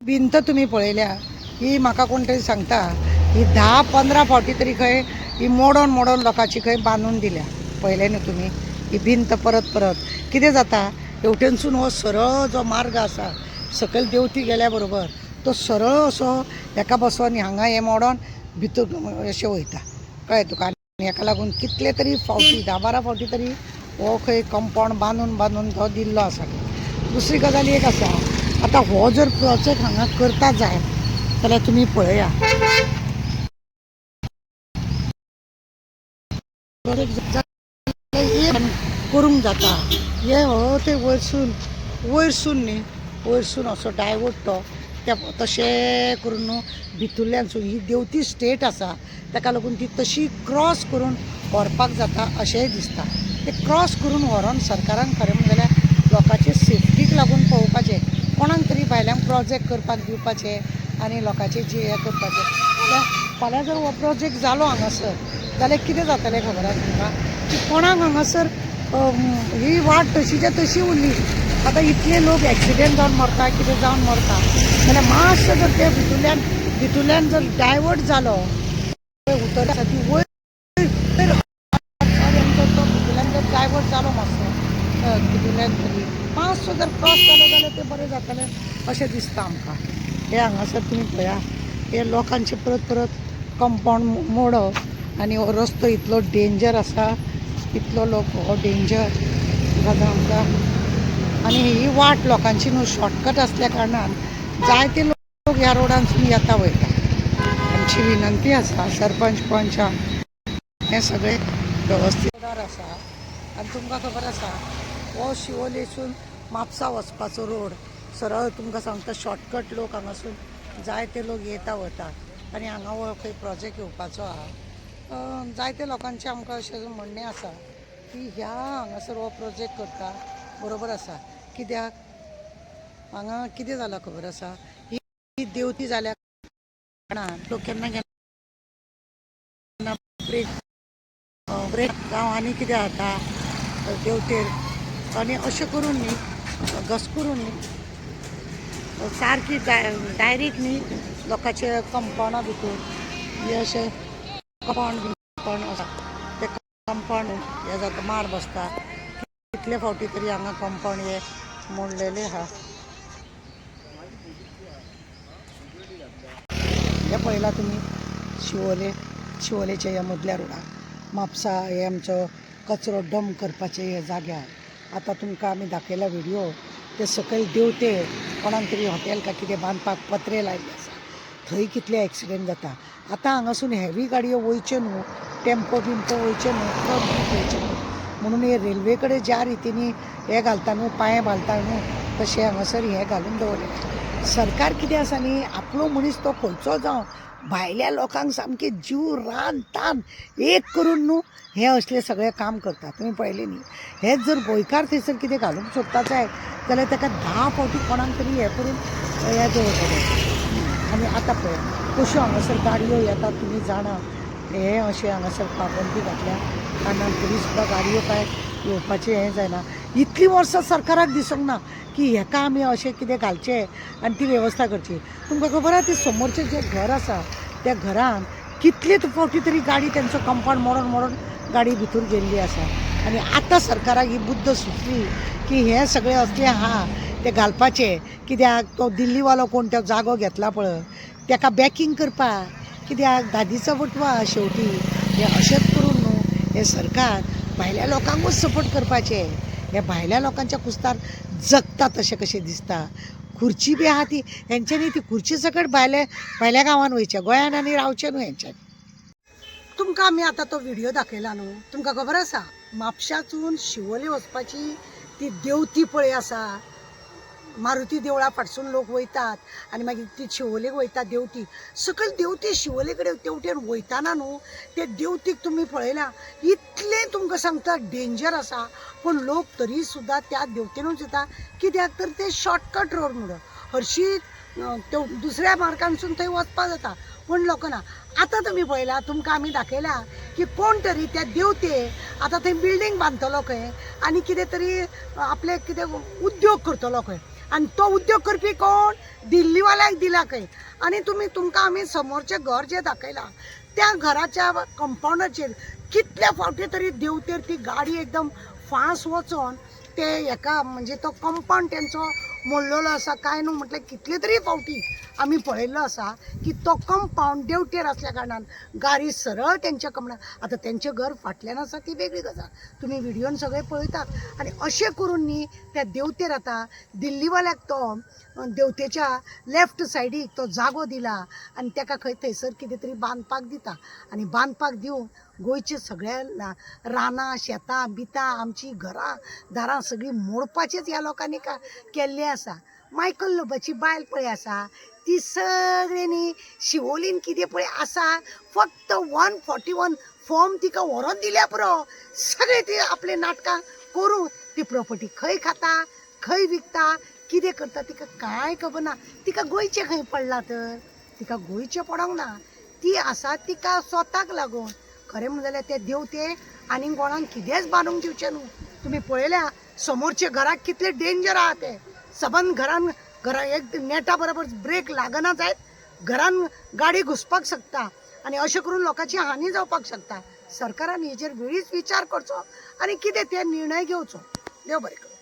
भिंत तुम्ही पळयल्या ही म्हाका कोण तरी सांगता ही 10-15 फावटी तरी खंय ही मोडोन मोडोन लोकांची खंय बांदून दिल्या. पळयलें न्हू तुमी ही भिंत परत परत कितें जाता हेवटेनसून हो सरळ जो मार्ग आसा सकयल देंवती गेल्या बरोबर तो सरळ असो हेका बसोन हांगा हें मोडोन भितर अशें वयता कळ्ळें तुका. आनी हेका लागून कितले तरी फावटी 10-12 फावटी तरी हो खंय कंपाउंड बांदून बांदून तो दिल्लो आसा. दुसरी गजाल एक आसा आतां हो जर प्रोजेक्ट हांगा करता जाय जाल्यार तुमी पळया करूंक जाता. हे हो ते वयरसून न्ही वयरसून असो डायवर्ट तो त्या तशें करून न्हू भितरल्यानसून ही देंवती स्टेट आसा ताका लागून ती तशी क्रॉस करून व्हरपाक जाता अशेंय दिसता. ते क्रॉस करून व्हरोन सरकारान खरें म्हणलें जाल्यार लोकांचे सेफ्टीक लागून पळोवपाचें कोणाक तरी भायल्यांक प्रोजेक्ट करपाक दिवपाचें आनी लोकांचें जे हें करपाचें. जाल्यार फाल्यां जर हो प्रोजेक्ट जालो हांगासर जाल्यार कितें जातलें खबर आसा तुमकां की कोणाक हांगासर ही वाट तशीच्या तशी उरली. आतां इतले लोक एक्सिडेंट जावन मरता कितें जावन मरता जाल्यार मातशें जर ते भितरल्यान जर डायवर्ट जालो उतर आसा ती वयर तो भितरल्यान जर डायवर्ट जालो मातसो भितरल्यान तरी मातसो जर क्रॉस जालो जाल्यार तें बरें जातलें अशें दिसता आमकां. हे हांगासर तुमी पळया हे लोकांचे परत परत कंपाउंड मोडप आनी हो रस्तो इतलो डेंजर आसा इतलो लोक हो डेंजर जाता आमकां. आनी ही वाट लोकांची न्हू शॉर्टकट आसल्या कारणान जायते लोक ह्या रोडांसून येता वयता. आमची विनंती आसा सरपंच पंचाक हें सगळें वेवस्थीत आसा. आनी तुमकां खबर आसा हो शिवोलेसून म्हापसा वचपाचो रोड सरळ तुमकां सांगता शॉर्टकट लोक हांगासून जायते लोक येता वता आनी हांगा हो खंय प्रोजेक्ट येवपाचो आहा. जायते लोकांचें आमकां अशें म्हणणें आसा की ह्या हांगासर हो प्रोजेक्ट करता बरोबर आसा. कित्याक हांगा कितें जालां खबर आसा ही देंवती जाल्या कारणान लोक केन्ना केन्ना ब्रेक जावं आनी कितें जाता देंवतेर आनी अशें करून न्ही घसकरून न्ही सारकी डायरेक्ट न्ही लोकांचे कंपाउंडा भितर हे अशें कंपाउंड आसा ते कंपाउंड हे जाता मार बसता. कितले फावटी तरी हांगा कंपाउंड हे मोडलेले आहा. हे पळयलां तुमी शिवोलेच्या ह्या मदल्या रोडार म्हापसा हे आमचो कचरो डंप करपाचे हे जाग्यार आतां तुमकां आमी दाखयला व्हिडिओ ते सकयल देंवते कोणाक तरी हॉटेल काय कितें बांदपाक पत्रे लायल्ले आसा थंय कितले एक्सिडेंट जाता. आतां हांगासून हेवी गाडयो वयच्यो न्हू टेम्पो बिम्पो वयचे न्हू ट्रक बी वयचे न्हू म्हणून हे रेल्वे कडेन ज्या रितीनी हे घालता न्हू पांये घालता न्हू तशें हांगासर हें घालून दवरलें. सरकार कितें आसा न्ही आपलो मनीस तो खंयचो जावं भायल्या लोकांक सामकें जीव रान तान एक करून न्हू हे असले सगळे काम करता. तुमी पळयलें न्ही हेच जर गोंयकार थंयसर कितें घालूंक सोदता जाय जाल्यार ताका 10 फावटी कोणाक तरी हें करून हें दवरतलें. आनी आतां पळय कश्यो हांगासर गाडयो येतात तुमी जाणा हे अशें हांगासर पाबंदी घातल्या कारणान तरी सुद्दां गाडयो काय येवपाचें हें जायना. इतलीं वर्सां सरकाराक दिसूंक ना की हेका आमी अशें कितें घालचें आनी ती वेवस्था करची. तुमकां खबर आहा ती समोरचें जें घर आसा त्या घरान कितले फावटी तरी गाडी तेंचो कंपाउंड मोडोन मोडोन गाडी भितर गेल्ली आसा. आनी आतां सरकाराक ही बुद्द सुचली की हें सगळें असलें आहा तें घालपाचें कित्याक तो दिल्लीवालो कोण तो जागो घेतला पळय ताका बॅकींग करपाक कित्याक दादीचो बटवा शेवटी हे अशेंच करून न्हू हे सरकार भायल्या लोकांकूच सपोर्ट करपाचे. हे भायल्या लोकांच्या कुस्तार जगता तशें कशें दिसता. खुर्ची बी आहा ती हेंच्यांनी ती खुर्ची सकट भायल्या गांवांन वयचें गोंयान आनी रावचें न्हू हेंच्यांनी. तुमकां आमी आतां तो व्हिडिओ दाखयला न्हू तुमकां खबर आसा म्हापशासून शिवोले वचपाची ती देंवती पळय आसा मारुती देवळा फाटसून लोक वयतात आनी मागीर ती शिवोलेक वयता देंवती सकयल देंवती शिवोले कडेन तेवटेन वयताना न्हू ते देंवतीक तुमी पळयला इतलें तुमकां सांगता डेंजर आसा पूण लोक तरी सुद्दां त्या देंवतेनूच येता कित्याक तर ते शॉर्टकट रोड म्हणून हरशीं दुसऱ्या मार्गानसून थंय वचपाक जाता पूण लोक ना. आतां तुमी पळयला तुमकां आमी दाखयला की कोण तरी त्या देंवते आतां थंय बिल्डींग बांदतलो खंय आनी कितें तरी आपले कितें उद्योग करतलो खंय आणि तो उद्योग करपी कोण दिल्लीवाल्याक दिला खंय आणि तुमकां आमी समोरचें घर जें दाखयलां त्या घराच्या कंपाउंडाचेर कितले फावटी तरी देवतेर ती गाडी एकदम फास्ट वचोन ते हेका म्हणजे तो कंपाउंड तेंचो मोडलेलो आसा काय न्हू म्हटल्यार कितले तरी फावटी आमी पळयल्लो आसा की तो कंपाउंड देवटेर आसल्या कारणान गाडी सरळ तेंच्या कंपाउंडार आतां तेंचें घर फाटल्यान आसा ती वेगळी गजाल तुमी व्हिडियोन सगळे पळयतात आनी अशें करून न्ही त्या देवतेर आतां दिल्लीवाल्याक तो देवतेच्या लेफ्ट सायडीक तो जागो दिला आनी ताका खंय थंयसर कितें तरी बांदपाक दिता आनी बांदपाक दिवन गोंयचे सगळे रानां शेतां बितां आमची घरां दारां सगळीं मोडपाचेच ह्या लोकांनी केल्लें आसा मायकल लोबाची बायल पळय आसा ती सगळी न्ही शिवोलीन कितें पळय आसा फक्त 141 फॉर्म तिका व्हरोन दिल्या पुरो सगळे ती आपले नाटकां करून ती प्रॉपर्टी खंय खाता खंय विकता कितें करता तिका कांय खबर ना तिका गोंयचें खंय पडलां तर तिका गोंयचें पडोंक ना ती आसा तिका स्वताक लागून खरें म्हणलें जाल्यार ते देवते आनी कोणाक कितेंच बांदूंक दिवचें न्हू तुमी पळयल्या समोरचे घराक कितले डेंजर आहा ते सबंद घरा एक नेटा बरोबर ब्रेक लागना जायत घरान गाडी घुसपाक शकता आनी अशें करून लोकांची हानी जावपाक शकता सरकारान हेजेर वेळीच विचार करचो आनी कितें ते निर्णय घेवचो देव बरें करूं.